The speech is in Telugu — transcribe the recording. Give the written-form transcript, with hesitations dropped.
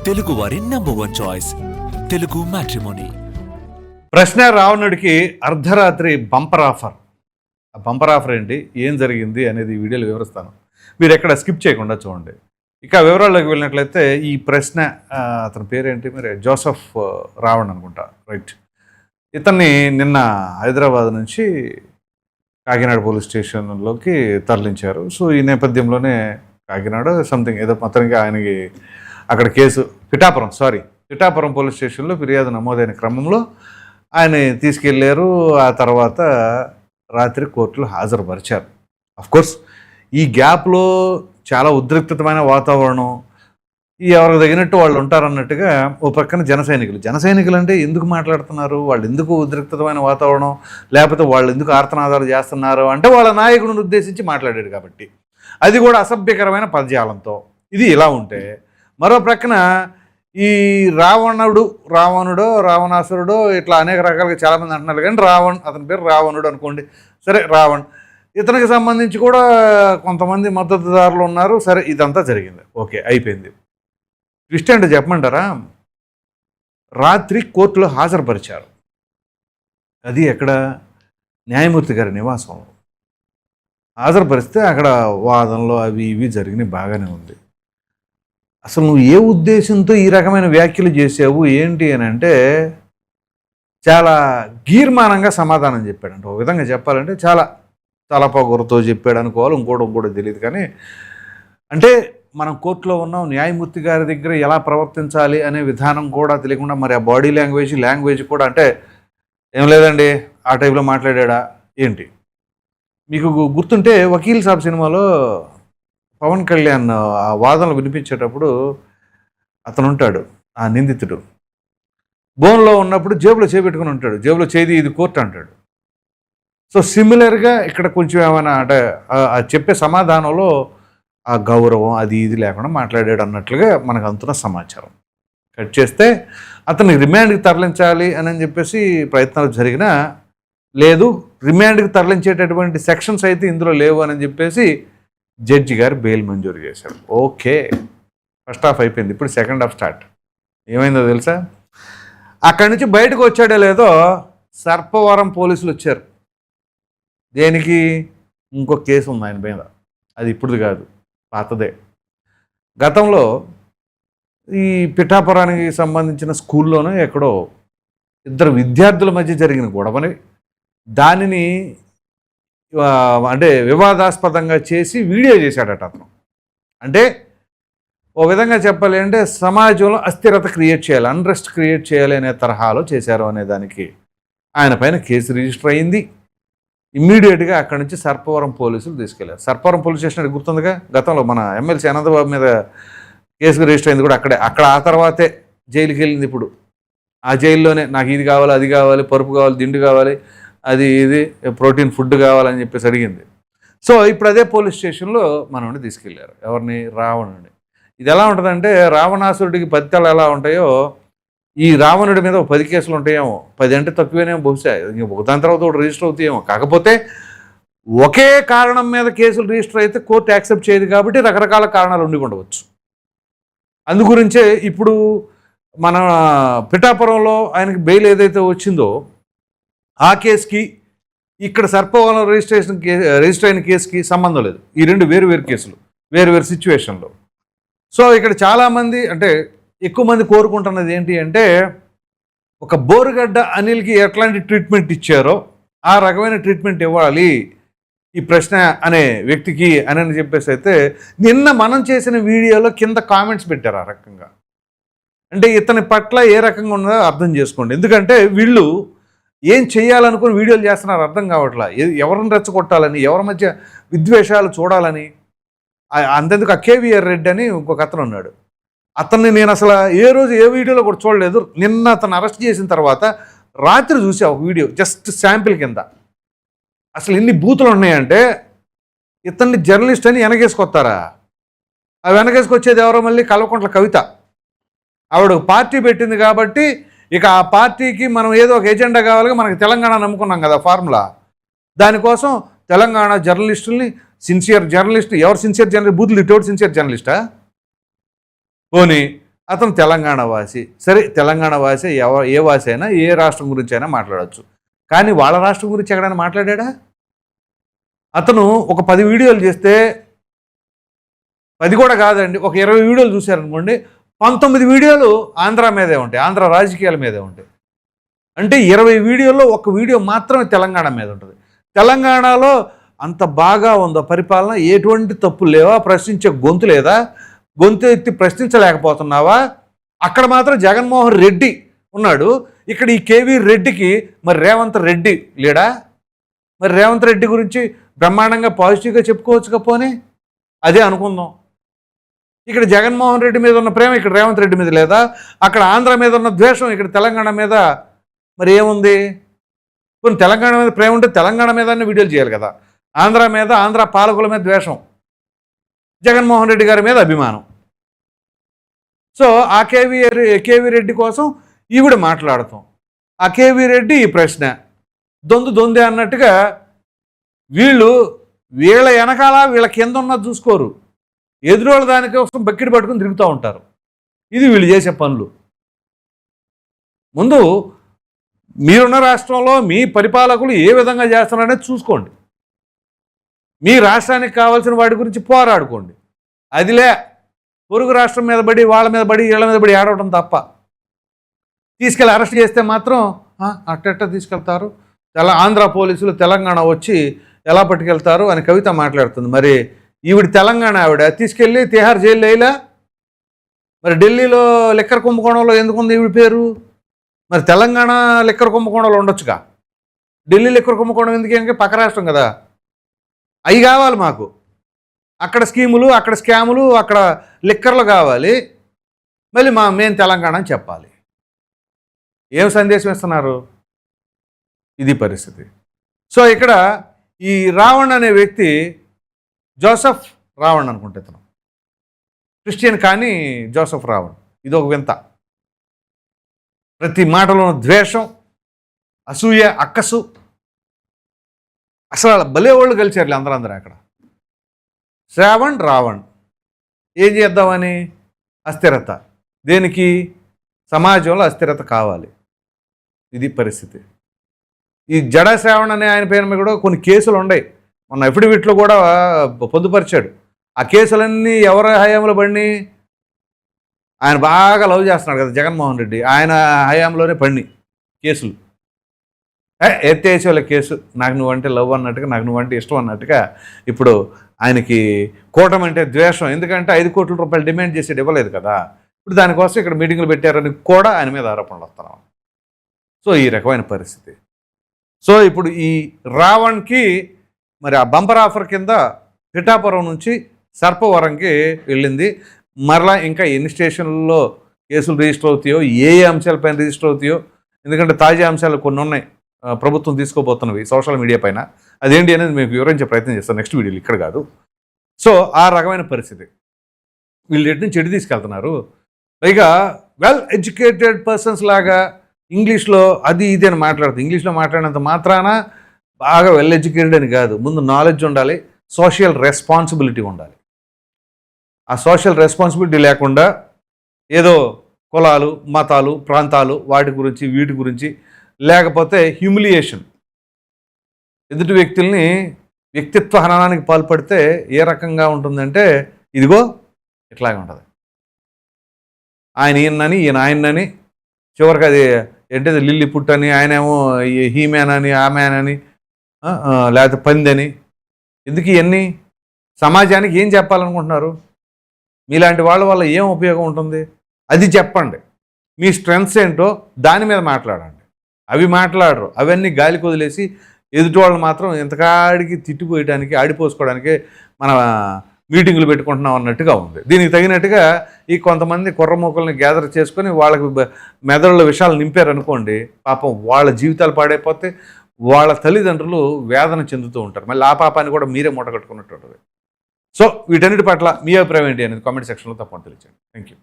తెలుగు వారి #1 చాయిస్ తెలుగు మ్యాట్రిమోనీ. ప్రశ్న రావణుడికి అర్ధరాత్రి బంపర్ ఆఫర్. ఆ బంపర్ ఆఫర్ ఏంటి, ఏం జరిగింది అనేది ఈ వీడియోలో వివరిస్తాను. మీరు ఎక్కడ స్కిప్ చేయకుండా చూడండి. ఇక వివరాల్లోకి వెళ్ళినట్లయితే ఈ ప్రశ్న అతని పేరేంటి మరి, జోసెఫ్ రావణ్ అనుకుంటా, రైట్. ఇతన్ని నిన్న హైదరాబాద్ నుంచి కాకినాడ పోలీస్ స్టేషన్లోకి తరలించారు. సో ఈ నేపథ్యంలోనే కాకినాడ సంథింగ్ ఏదో మొత్తానికి ఆయనకి అక్కడ కేసు పిఠాపురం పోలీస్ స్టేషన్లో ఫిర్యాదు నమోదైన క్రమంలో ఆయన తీసుకెళ్లారు. ఆ తర్వాత రాత్రి కోర్టులో హాజరుపరిచారు. అఫ్కోర్స్ ఈ గ్యాప్లో చాలా ఉద్రిక్తమైన వాతావరణం, ఎవరికి తగినట్టు వాళ్ళు ఉంటారన్నట్టుగా ఓ పక్కన జన సైనికులు అంటే ఎందుకు మాట్లాడుతున్నారు, వాళ్ళు ఎందుకు ఉద్రిక్తమైన వాతావరణం, లేకపోతే వాళ్ళు ఎందుకు ఆర్తనాదాలు చేస్తున్నారు అంటే వాళ్ళ నాయకుడిని ఉద్దేశించి మాట్లాడాడు కాబట్టి, అది కూడా అసభ్యకరమైన పదజాలంతో. ఇది ఇలా ఉంటే మరో ప్రక్కన ఈ రావణాసురుడో ఇట్లా అనేక రకాలుగా చాలామంది అంటున్నారు. కానీ అతని పేరు రావణుడు అనుకోండి, సరే రావణ్, ఇతనికి సంబంధించి కూడా కొంతమంది మద్దతుదారులు ఉన్నారు. సరే ఇదంతా జరిగింది, ఓకే అయిపోయింది. ట్విస్ట్ అంటే చెప్పమంటారా, రాత్రి కోర్టులో హాజరుపరిచారు. అది ఎక్కడ, న్యాయమూర్తి గారి నివాసంలో హాజరుపరిస్తే అక్కడ వాదనలు అవి ఇవి జరిగినాయి, బాగానే ఉంది. అసలు నువ్వు ఏ ఉద్దేశంతో ఈ రకమైన వ్యాఖ్యలు చేసావు ఏంటి అని అంటే చాలా గీర్మానంగా సమాధానం చెప్పాడంట. ఒక విధంగా చెప్పాలంటే చాలా చాలా పొగరుతో చెప్పాడు అనుకోవాలి, ఇంకోటి తెలియదు. కానీ అంటే మనం కోర్టులో ఉన్నాం, న్యాయమూర్తి గారి దగ్గర ఎలా ప్రవర్తించాలి అనే విధానం కూడా తెలియకుండా మరి ఆ బాడీ లాంగ్వేజ్ కూడా అంటే ఏం లేదండి ఆ టైప్లో మాట్లాడా ఏంటి. మీకు గుర్తుంటే వకీల్ సాబ్ సినిమాలో పవన్ కళ్యాణ్ ఆ వాదనలు వినిపించేటప్పుడు అతను ఉంటాడు, ఆ నిందితుడు బోన్లో ఉన్నప్పుడు జేబులో చేపెట్టుకుని ఉంటాడు, జేబులో చేది ఇది కోర్టు అంటాడు. సో సిమిలర్గా ఇక్కడ కొంచెం ఏమైనా అంటే చెప్పే సమాధానంలో ఆ గౌరవం అది ఇది లేకుండా మాట్లాడాడు అన్నట్లుగా మనకు అందుతున్న సమాచారం. కట్ చేస్తే అతన్ని రిమాండ్కి తరలించాలి అని చెప్పేసి ప్రయత్నాలు జరిగినా లేదు, రిమాండ్కి తరలించేటటువంటి సెక్షన్స్ అయితే ఇందులో లేవు అని చెప్పేసి జడ్జి గారు బెయిల్ మంజూరు చేశారు. ఓకే, ఫస్ట్ హాఫ్ అయిపోయింది, ఇప్పుడు సెకండ్ హాఫ్ స్టార్ట్. ఏమైందో తెలుసా, అక్కడి నుంచి బయటకు వచ్చాడో లేదో సర్పవరం పోలీసులు వచ్చారు. దేనికి, ఇంకో కేసు ఉంది ఆయన మీద, అది ఇప్పుడుది కాదు, పాతదే. గతంలో ఈ పిఠాపురానికి సంబంధించిన స్కూల్లోనూ ఎక్కడో ఇద్దరు విద్యార్థుల మధ్య జరిగిన గొడవని దానిని అంటే వివాదాస్పదంగా చేసి వీడియో చేశాడట అతను. అంటే ఓ విధంగా చెప్పాలి అంటే సమాజంలో అస్థిరత క్రియేట్ చేయాలి, అన్రెస్ట్ క్రియేట్ చేయాలి అనే తరహాలో చేశారు అనే దానికి ఆయన పైన కేసు రిజిస్టర్ అయింది. ఇమ్మీడియట్గా అక్కడి నుంచి సర్పవరం పోలీసులు తీసుకెళ్లారు. సర్పవరం పోలీస్ స్టేషన్ అది గుర్తుందిగా, గతంలో మన ఎమ్మెల్సీ అనంతబాబు మీద కేసు రిజిస్టర్ అయింది కూడా అక్కడ ఆ తర్వాతే జైలుకి వెళ్ళింది. ఇప్పుడు ఆ జైల్లోనే నాకు ఇది కావాలి, అది కావాలి, పరుపు కావాలి, దిండు కావాలి, అది ఇది ప్రోటీన్ ఫుడ్ కావాలని చెప్పేసి అడిగింది. సో ఇప్పుడు అదే పోలీస్ స్టేషన్లో మనల్ని తీసుకెళ్లారు. ఎవరిని, రావణుడిని. ఇది ఎలా ఉంటుందంటే రావణాసురుడికి 10 తల ఎలా ఉంటాయో ఈ రావణుడి మీద 10 కేసులు ఉంటాయేమో, 10 అంటే తక్కువేనేమో బహుశా, దాని తర్వాత ఒకటి రిజిస్టర్ అవుతాయేమో. కాకపోతే ఒకే కారణం మీద కేసులు రిజిస్టర్ అయితే కోర్టు యాక్సెప్ట్ చేయదు కాబట్టి రకరకాల కారణాలు ఉండి ఉండవచ్చు. అందుగురించే ఇప్పుడు మన పిఠాపురంలో ఆయనకి బెయిల్ ఏదైతే వచ్చిందో ఆ కేసుకి ఇక్కడ సర్పవరం రిజిస్టర్ అయిన కేసుకి సంబంధం లేదు. ఈ రెండు వేరు కేసులు, వేరు సిచ్యువేషన్లో. సో ఇక్కడ చాలామంది అంటే ఎక్కువ మంది కోరుకుంటున్నది ఏంటి అంటే ఒక బోరుగడ్డ అనిల్కి ఎట్లాంటి ట్రీట్మెంట్ ఇచ్చారో ఆ రకమైన ట్రీట్మెంట్ ఇవ్వాలి ఈ ప్రశ్న అనే వ్యక్తికి అని చెప్పేసి అయితే నిన్న మనం చేసిన వీడియోలో కింద కామెంట్స్ పెట్టారు ఆ రకంగా. అంటే ఇతని పట్ల ఏ రకంగా ఉన్నదో అర్థం చేసుకోండి. ఎందుకంటే వీళ్ళు ఏం చేయాలనుకుని వీడియోలు చేస్తున్నారు అర్థం కావట్లా, ఎవరిని రెచ్చగొట్టాలని, ఎవరి మధ్య విద్వేషాలు చూడాలని. అంతెందుకు ఆ కేవీఆర్ రెడ్డి అని ఇంకొక అతను ఉన్నాడు, అతన్ని నేను అసలు ఏ రోజు ఏ వీడియోలో కూడా చూడలేదు. నిన్న అతను అరెస్ట్ చేసిన తర్వాత రాత్రి చూసా ఒక వీడియో, జస్ట్ శాంపిల్ కింద. అసలు ఎన్ని బూతులు ఉన్నాయంటే ఇతన్ని జర్నలిస్ట్ అని వెనకేసుకొస్తారా, ఆ వెనకేసుకొచ్చేది ఎవరో మళ్ళీ కల్వకుంట్ల కవిత. ఆవిడ పార్టీ పెట్టింది కాబట్టి ఇక ఆ పార్టీకి మనం ఏదో ఒక ఎజెండా కావాలిగా, మనకి తెలంగాణ నమ్ముకున్నాం కదా ఫార్ములా, దానికోసం తెలంగాణ జర్నలిస్టుల్ని సిన్సియర్ జర్నలిస్ట్, ఎవరు సిన్సియర్ జర్నలిస్ట్, బూతులు తిట్టేవాడు సిన్సియర్ జర్నలిస్టా? పోనీ అతను తెలంగాణ వాసి. సరే తెలంగాణ వాసి ఏ వాసి అయినా ఏ రాష్ట్రం గురించి అయినా మాట్లాడవచ్చు. కానీ వాళ్ళ రాష్ట్రం గురించి ఎక్కడైనా మాట్లాడా? అతను ఒక 10 వీడియోలు చేస్తే 10 కూడా కాదండి, ఒక 20 వీడియోలు చూశారనుకోండి, 19 వీడియోలు ఆంధ్ర మీదే ఉంటాయి, ఆంధ్ర రాజకీయాల మీదే ఉంటాయి. అంటే 20 వీడియోల్లో ఒక వీడియో మాత్రమే తెలంగాణ మీద ఉంటుంది. తెలంగాణలో అంత బాగా ఉందో పరిపాలన, ఎటువంటి తప్పులు లేవా, ప్రశ్నించే గొంతు లేదా, గొంతు ఎత్తి ప్రశ్నించలేకపోతున్నావా? అక్కడ మాత్రం జగన్మోహన్ రెడ్డి ఉన్నాడు, ఇక్కడ ఈ కేవీ రెడ్డికి మరి రేవంత్ రెడ్డి లేడా? మరి రేవంత్ రెడ్డి గురించి బ్రహ్మాండంగా పాజిటివ్గా చెప్పుకోవచ్చు పోనీ, అదే అనుకుందాం. ఇక్కడ జగన్మోహన్ రెడ్డి మీద ఉన్న ప్రేమ ఇక్కడ రేవంత్ రెడ్డి మీద లేదా? అక్కడ ఆంధ్ర మీద ఉన్న ద్వేషం ఇక్కడ తెలంగాణ మీద మరి ఏముంది? కొన్ని తెలంగాణ మీద ప్రేమ ఉంటే తెలంగాణ మీదనే వీడియోలు చేయాలి కదా. ఆంధ్ర మీద, ఆంధ్ర పాలకుల మీద ద్వేషం, జగన్మోహన్ రెడ్డి గారి మీద అభిమానం. సో ఆ కేవీ రెడ్డి కోసం ఈవిడ మాట్లాడతాం, ఆ కేవీ రెడ్డి ఈ ప్రశ్న దొందే అన్నట్టుగా వీళ్ళ వెనకాల వీళ్ళ కింద ఉన్నది చూసుకోరు, ఎదురోళ్ళ దానికోసం బకెట్ పట్టుకుని తిరుగుతూ ఉంటారు. ఇది వీళ్ళు చేసే పనులు. ముందు మీరున్న రాష్ట్రంలో మీ పరిపాలకులు ఏ విధంగా చేస్తున్నారనేది చూసుకోండి, మీ రాష్ట్రానికి కావాల్సిన వాటి గురించి పోరాడుకోండి. అదిలే పొరుగు రాష్ట్రం మీద పడి వాళ్ళ మీద పడి వీళ్ళ మీద పడి ఆడవడం తప్ప. తీసుకెళ్ళి అరెస్ట్ చేస్తే మాత్రం అట్ట తీసుకెళ్తారు, ఆంధ్ర పోలీసులు తెలంగాణ వచ్చి ఎలా పట్టుకెళ్తారు అని కవిత మాట్లాడుతుంది. మరి ఈవిడ తెలంగాణ ఆవిడ తీసుకెళ్ళి తిహార్ జైలు వేయలా? మరి ఢిల్లీలో లిక్కర్ కుంభకోణంలో ఎందుకుంది ఈవిడ పేరు? మరి తెలంగాణ లిక్కర్ కుంభకోణంలో ఉండొచ్చుగా, ఢిల్లీ లిక్కర్ కుంభకోణం ఎందుకంటే పక్క రాష్ట్రం కదా. అవి కావాలి మాకు, అక్కడ స్కీములు, అక్కడ స్కాములు, అక్కడ లిక్కర్లు కావాలి, మళ్ళీ మేము తెలంగాణ అని చెప్పాలి. ఏం సందేశం ఇస్తున్నారు? ఇది పరిస్థితి. సో ఇక్కడ ఈ రావణ్ అనే వ్యక్తి జోసెఫ్ రావణ్ అనుకుంటే, ఇతను క్రిస్టియన్ కానీ జోసెఫ్ రావణ్. ఇది ఒక వింత, ప్రతి మాటలో ద్వేషం, అసూయ, అక్కసు. అసలు భలే వాళ్ళు కలిసారు అందరూ అక్కడ. శ్రావణ్ రావణ్ ఏం చేద్దామని? అస్థిరత. దేనికి? సమాజంలో అస్థిరత కావాలి. ఇది పరిస్థితి. ఈ జడా శ్రావణ్ అనే ఆయన పేరు మీద కూడా కొన్ని కేసులు ఉన్నాయి, మొన్న ఎఫిడవిట్లో కూడా పొందుపరిచాడు. ఆ కేసులన్నీ ఎవరి హయాంలో పడినాయి? ఆయన బాగా లవ్ చేస్తున్నాడు కదా జగన్మోహన్ రెడ్డి, ఆయన హయాంలోనే పడినాయి కేసులు. ఎత్తేసేవాళ్ళ కేసు, నాకు నువ్వంటే లవ్ అన్నట్టుగా, నాకు నువ్వంటే ఇష్టం అన్నట్టుగా. ఇప్పుడు ఆయనకి కూటమి అంటే ద్వేషం, ఎందుకంటే 5 కోట్ల రూపాయలు డిమాండ్ చేసేది ఇవ్వలేదు కదా. ఇప్పుడు దానికోసం ఇక్కడ మీటింగ్లు పెట్టారని కూడా ఆయన మీద ఆరోపణలు వస్తున్నాం. సో ఈ రకమైన పరిస్థితి. సో ఇప్పుడు ఈ రావణ్కి మరి ఆ బంపర్ ఆఫర్ కింద పిఠాపురం నుంచి సర్పవరంకి వెళ్ళింది. మరలా ఇంకా ఎన్ని స్టేషన్లలో కేసులు రిజిస్టర్ అవుతాయో, ఏ అంశాలపైన రిజిస్టర్ అవుతాయో, ఎందుకంటే తాజా అంశాలు కొన్ని ఉన్నాయి ప్రభుత్వం తీసుకోబోతున్నవి సోషల్ మీడియా పైన. అదేంటి అనేది మీకు వివరించే ప్రయత్నం చేస్తాను నెక్స్ట్ వీడియోలో, ఇక్కడ కాదు. సో ఆ రకమైన పరిస్థితి. వీళ్ళు ఎటు నుంచి ఎటు తీసుకెళ్తున్నారు? పైగా వెల్ ఎడ్యుకేటెడ్ పర్సన్స్ లాగా ఇంగ్లీష్లో అది ఇది అని మాట్లాడుతుంది. ఇంగ్లీష్లో మాట్లాడినంత మాత్రాన బాగా వెల్ ఎడ్యుకేటెడ్ అని కాదు. ముందు నాలెడ్జ్ ఉండాలి, సోషల్ రెస్పాన్సిబిలిటీ ఉండాలి. ఆ సోషల్ రెస్పాన్సిబిలిటీ లేకుండా ఏదో కులాలు, మతాలు, ప్రాంతాలు, వాటి గురించి వీటి గురించి, లేకపోతే హ్యూమిలియేషన్, ఎదుటి వ్యక్తుల్ని వ్యక్తిత్వ హననానికి పాల్పడితే ఏ రకంగా ఉంటుందంటే ఇదిగో ఇట్లాగే ఉంటుంది. ఆయన ఈయనని, ఈయన ఆయనని, చివరికి అది ఏంటది లిల్లీ పుట్టని, ఆయనేమో హీమ్యాన్ అని, ఆమెన్ అని, లేకపోతే పందని. ఎందుకు ఇవన్నీ? సమాజానికి ఏం చెప్పాలనుకుంటున్నారు? మీలాంటి వాళ్ళ వల్ల ఏం ఉపయోగం ఉంటుంది అది చెప్పండి. మీ స్ట్రెంగ్స్ ఏంటో దాని మీద మాట్లాడండి. అవి మాట్లాడరు, అవన్నీ గాలికి వదిలేసి ఎదుటి వాళ్ళు మాత్రం ఎంతకాడికి తిట్టిపోయడానికి, ఆడిపోసుకోవడానికి మన మీటింగులు పెట్టుకుంటున్నాం అన్నట్టుగా ఉంది. దీనికి తగినట్టుగా ఈ కొంతమంది కుర్రమూకల్ని గ్యాదర్ చేసుకొని వాళ్ళకి మెదడులో విషయాలు నింపారనుకోండి, పాపం వాళ్ళ జీవితాలు పాడైపోతే వాళ్ళ తల్లిదండ్రులు వేదన చెందుతూ ఉంటారు. మళ్ళీ ఆ పాపాన్ని కూడా మీరే మూటగట్టుకున్నట్టు ఉంటుంది. సో వీటన్నిటి పట్ల మీ అభిప్రాయం ఏంటి అనేది కామెంట్ సెక్షన్లో తప్పకుండా తెలియజేయండి. Thank you.